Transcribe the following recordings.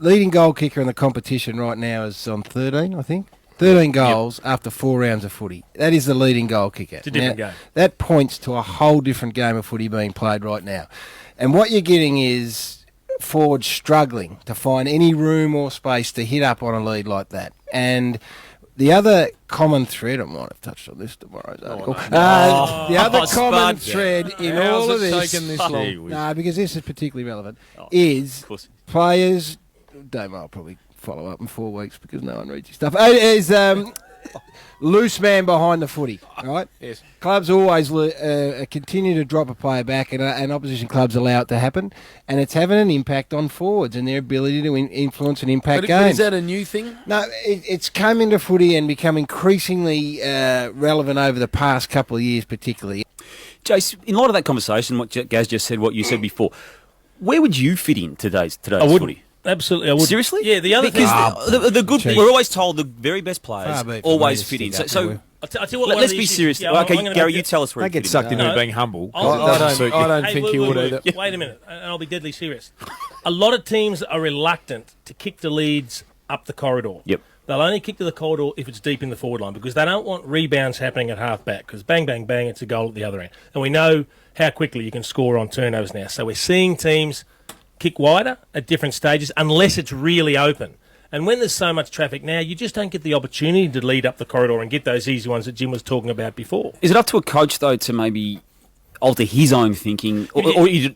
leading goal kicker in the competition right now is on 13, I think. 13 goals after 4 rounds of footy. That is the leading goal kicker. It's a different game. That points to a whole different game of footy being played right now. And what you're getting is forwards struggling to find any room or space to hit up on a lead like that. And the other common thread, I might have touched on this tomorrow's article. The other common thread in all of this, taken this long? no, because this is particularly relevant, is players. Damo will probably follow up in 4 weeks because no one reads his stuff. Is loose man behind the footy, right? Yes. Clubs always continue to drop a player back, and opposition clubs allow it to happen, and it's having an impact on forwards and their ability to influence and impact games. But is that a new thing? No, it's come into footy and become increasingly relevant over the past couple of years, particularly. Jace, in light of that conversation, what Gaz just said, what you said before, where would you fit in today's footy? Absolutely, I would. Seriously? Yeah, the other thing... the good... We're always told the very best players always fit in. So I'll tell you what, let's be serious. Yeah, okay, Garry, you tell us where They get sucked into being humble. I don't think he would either. Wait a minute, and I'll be deadly serious. A lot of teams are reluctant to kick the leads up the corridor. Yep. They'll only kick to the corridor if it's deep in the forward line because they don't want rebounds happening at half-back because bang, bang, bang, it's a goal at the other end. And we know how quickly you can score on turnovers now. So we're seeing teams kick wider at different stages unless it's really open. And when there's so much traffic now, you just don't get the opportunity to lead up the corridor and get those easy ones that Jim was talking about before. Is it up to a coach, though, to maybe alter his own thinking, or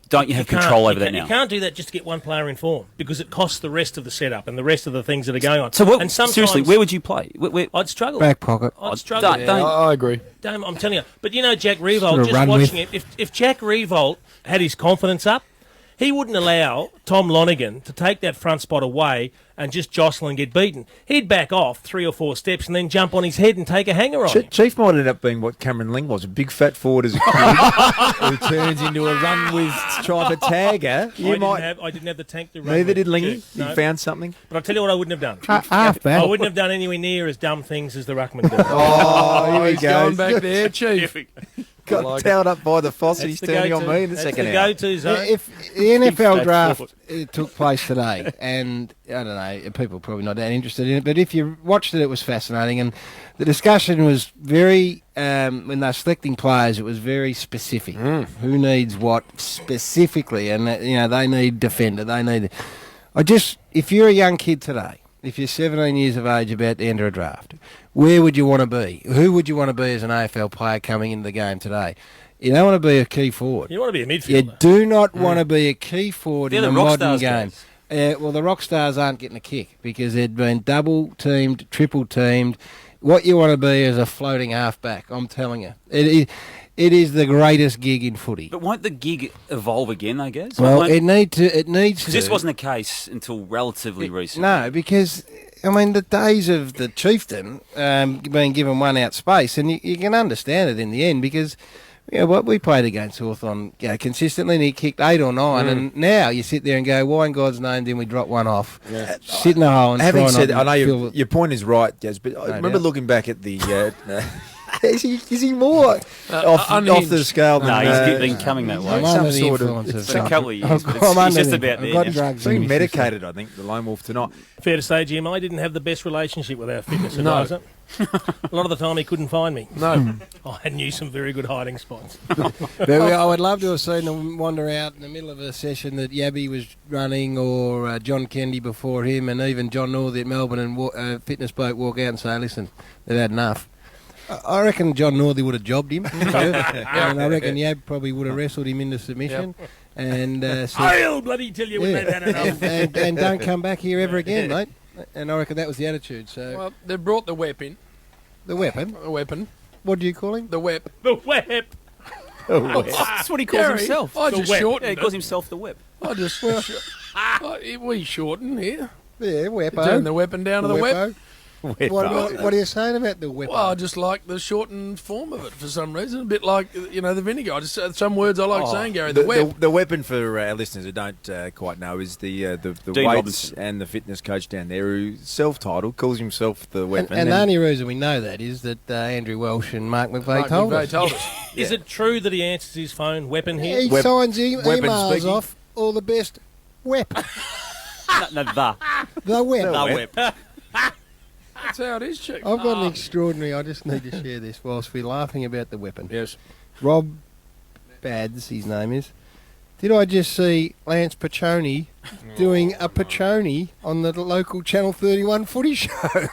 don't you have control over that now? You can't do that just to get one player in form because it costs the rest of the setup and the rest of the things that are going on. So and seriously, where would you play? I'd struggle. Back pocket. I'd struggle. I agree. I'm telling you. But you know, Jack Revolt, just watching it, if Jack Revolt had his confidence up, he wouldn't allow Tom Lonergan to take that front spot away and just jostle and get beaten. He'd back off 3 or 4 steps and then jump on his head and take a hanger on him. Chief might end up being what Cameron Ling was, a big fat forward as a kid who turns into a run-with striper tagger. I didn't have the tank to run Neither with. did Lingy. No. He found something. But I'll tell you what I wouldn't have done. Half-back. I wouldn't have done anywhere near as dumb things as the ruckman did. Oh, here we He's go. going back there, Chief. Got towed up by the Foss and he's turning on me in the second hour. That's the go-to zone. If the NFL draft took place today, and I don't know, people are probably not that interested in it, but if you watched it, it was fascinating, and the discussion was very, when they're selecting players, it was very specific. Who needs what specifically, and they need defender, if you're a young kid today, if you're 17 years of age about to enter a draft, where would you want to be? Who would you want to be as an AFL player coming into the game today? You don't want to be a key forward. You want to be a midfielder. You do not want to be a key forward in a modern game. Well, the Rockstars aren't getting a kick because they'd been double-teamed, triple-teamed. What you want to be is a floating half-back, I'm telling you. It is the greatest gig in footy. But won't the gig evolve again, I guess? Well, it needs to. Because this wasn't the case until relatively recently. No, because, the days of the chieftain being given one out space, and you can understand it in the end because, we played against Hawthorn consistently, and he kicked 8 or 9, and now you sit there and go, why in God's name didn't we drop one off? Yeah. Sit in the hole and Having try said not that, I to know your point is right, Gaz, but I remember looking back at the... Is he more off the scale than... No, he's been coming that way. I'm under the influence of It's a couple of years. I'm It's just about I've there. got drugs Being in me. medicated, I think, the Lone Wolf tonight. Fair to say, Jim, I didn't have the best relationship with our fitness advisor. A lot of the time he couldn't find me. No. I knew some very good hiding spots. But I would love to have seen them wander out in the middle of a session that Yabby was running, or John Kennedy before him, and even John Northey at Melbourne, and fitness bloke walk out and say, listen, they've had enough. I reckon John Northey would have jobbed him. And I reckon Yab probably would have wrestled him into submission. Yep. And said, I'll bloody tell you when they've had enough. and don't come back here ever again, mate. And I reckon that was the attitude. So Well, they brought the weapon. the weapon. The weapon. What do you call him? The whip. The whip. That's what he calls Garry, himself. I The just whip. shortened He calls himself the whip. I just... we shorten here. Yeah, Wepo. Turn the weapon down to the whip. Wepo. What are you saying about the Wepo? Well, I just like the shortened form of it for some reason. A bit like, the vinegar. I just some words I like saying, Garry. The whip. The weapon for our listeners who don't quite know is the Dean weights Robinson. and the fitness coach down there who self-titled calls himself the weapon. And the only reason we know that is that Andrew Welsh and Mark McVeigh told us. Is it true that he answers his phone weapon here? He signs emails speaking. off all the best. Wep. No, the. The whip. The whip. That's how it is, Chick. I've got an extraordinary. I just need to share this whilst we're laughing about the weapon. Yes. Rob Bads, his name is. Did I just see Lance Piccioni doing a Piccioni on the local Channel 31 footy show?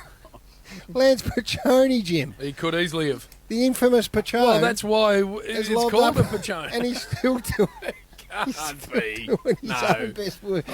Lance Piccioni, Jim. He could easily have. The infamous Piccioni. Well, that's why it's called a Piccioni. And he's still doing Can't be. doing his own best work.